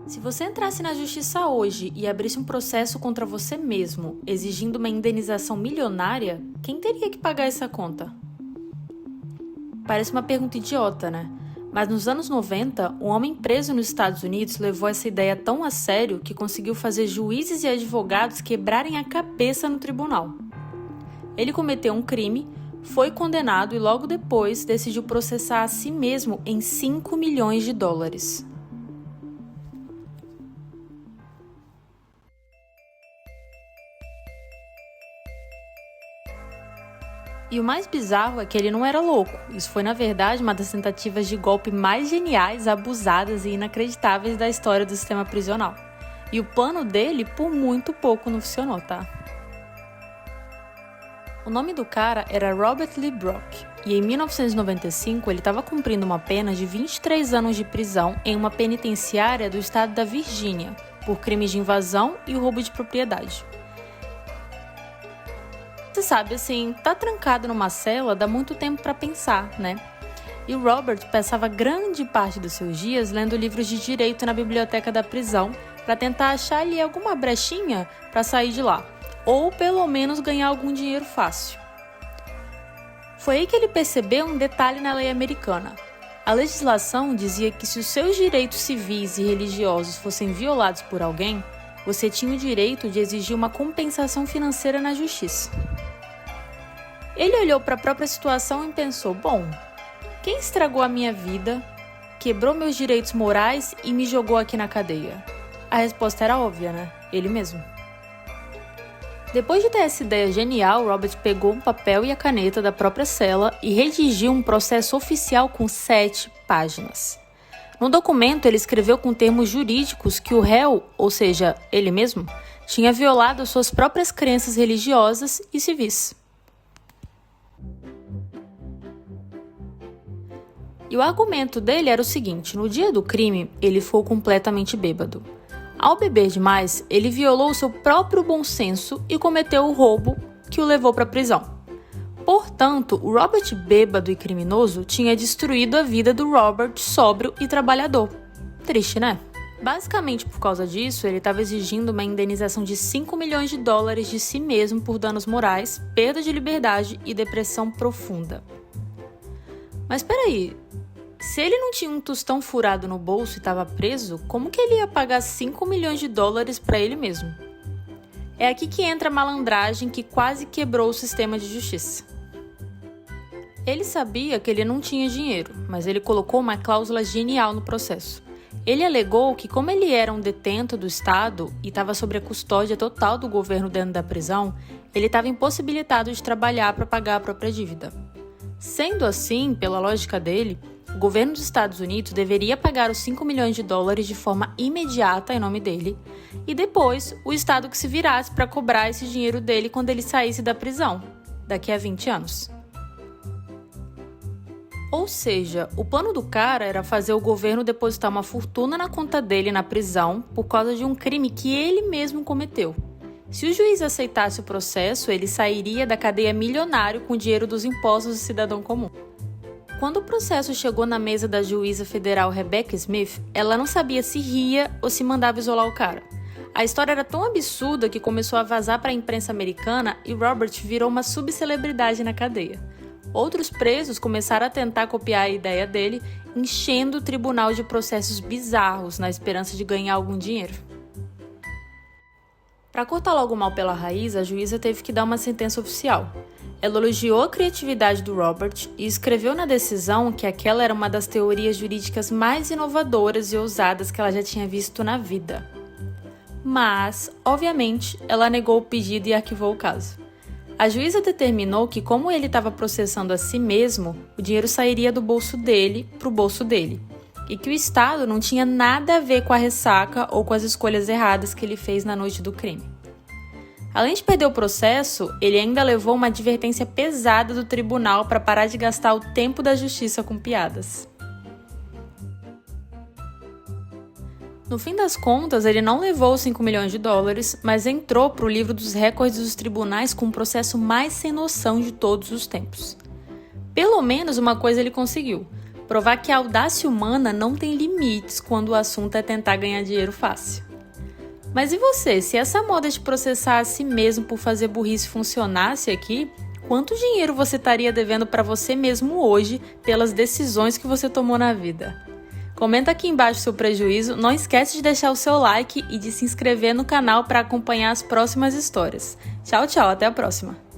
Se você entrasse na justiça hoje e abrisse um processo contra você mesmo, exigindo uma indenização milionária, quem teria que pagar essa conta? Parece uma pergunta idiota, né? Mas nos anos 90, um homem preso nos Estados Unidos levou essa ideia tão a sério que conseguiu fazer juízes e advogados quebrarem a cabeça no tribunal. Ele cometeu um crime, foi condenado e logo depois decidiu processar a si mesmo em 5 milhões de dólares. E o mais bizarro é que ele não era louco. Isso foi, na verdade, uma das tentativas de golpe mais geniais, abusadas e inacreditáveis da história do sistema prisional. E o plano dele, por muito pouco, não funcionou, tá? O nome do cara era Robert Lee Brock, e em 1995 ele estava cumprindo uma pena de 23 anos de prisão em uma penitenciária do estado da Virgínia, por crimes de invasão e roubo de propriedade. Você sabe, assim, tá trancado numa cela dá muito tempo para pensar, né? E o Robert passava grande parte dos seus dias lendo livros de direito na biblioteca da prisão para tentar achar ali alguma brechinha para sair de lá, ou pelo menos ganhar algum dinheiro fácil. Foi aí que ele percebeu um detalhe na lei americana. A legislação dizia que se os seus direitos civis e religiosos fossem violados por alguém, você tinha o direito de exigir uma compensação financeira na justiça. Ele olhou para a própria situação e pensou, bom, quem estragou a minha vida, quebrou meus direitos morais e me jogou aqui na cadeia? A resposta era óbvia, né? Ele mesmo. Depois de ter essa ideia genial, Robert pegou um papel e a caneta da própria cela e redigiu um processo oficial com 7 páginas. No documento, ele escreveu com termos jurídicos que o réu, ou seja, ele mesmo, tinha violado suas próprias crenças religiosas e civis. E o argumento dele era o seguinte: no dia do crime, ele ficou completamente bêbado. Ao beber demais, ele violou o seu próprio bom senso e cometeu o roubo que o levou para a prisão. Portanto, o Robert bêbado e criminoso tinha destruído a vida do Robert sóbrio e trabalhador. Triste, né? Basicamente, por causa disso, ele estava exigindo uma indenização de 5 milhões de dólares de si mesmo por danos morais, perda de liberdade e depressão profunda. Mas peraí, se ele não tinha um tostão furado no bolso e estava preso, como que ele ia pagar 5 milhões de dólares para ele mesmo? É aqui que entra a malandragem que quase quebrou o sistema de justiça. Ele sabia que ele não tinha dinheiro, mas ele colocou uma cláusula genial no processo. Ele alegou que, como ele era um detento do Estado e estava sob a custódia total do governo dentro da prisão, ele estava impossibilitado de trabalhar para pagar a própria dívida. Sendo assim, pela lógica dele, o governo dos Estados Unidos deveria pagar os 5 milhões de dólares de forma imediata em nome dele, e depois o Estado que se virasse para cobrar esse dinheiro dele quando ele saísse da prisão, daqui a 20 anos. Ou seja, o plano do cara era fazer o governo depositar uma fortuna na conta dele na prisão por causa de um crime que ele mesmo cometeu. Se o juiz aceitasse o processo, ele sairia da cadeia milionário com o dinheiro dos impostos do cidadão comum. Quando o processo chegou na mesa da juíza federal Rebecca Smith, ela não sabia se ria ou se mandava isolar o cara. A história era tão absurda que começou a vazar para a imprensa americana e Robert virou uma subcelebridade na cadeia. Outros presos começaram a tentar copiar a ideia dele, enchendo o tribunal de processos bizarros na esperança de ganhar algum dinheiro. Para cortar logo o mal pela raiz, a juíza teve que dar uma sentença oficial. Ela elogiou a criatividade do Robert e escreveu na decisão que aquela era uma das teorias jurídicas mais inovadoras e ousadas que ela já tinha visto na vida. Mas, obviamente, ela negou o pedido e arquivou o caso. A juíza determinou que, como ele estava processando a si mesmo, o dinheiro sairia do bolso dele para o bolso dele, e que o Estado não tinha nada a ver com a ressaca ou com as escolhas erradas que ele fez na noite do crime. Além de perder o processo, ele ainda levou uma advertência pesada do tribunal para parar de gastar o tempo da justiça com piadas. No fim das contas, ele não levou os 5 milhões de dólares, mas entrou para o livro dos recordes dos tribunais com o processo mais sem noção de todos os tempos. Pelo menos uma coisa ele conseguiu: provar que a audácia humana não tem limites quando o assunto é tentar ganhar dinheiro fácil. Mas e você, se essa moda de processar a si mesmo por fazer burrice funcionasse aqui, quanto dinheiro você estaria devendo para você mesmo hoje pelas decisões que você tomou na vida? Comenta aqui embaixo seu prejuízo, não esquece de deixar o seu like e de se inscrever no canal para acompanhar as próximas histórias. Tchau, tchau, até a próxima!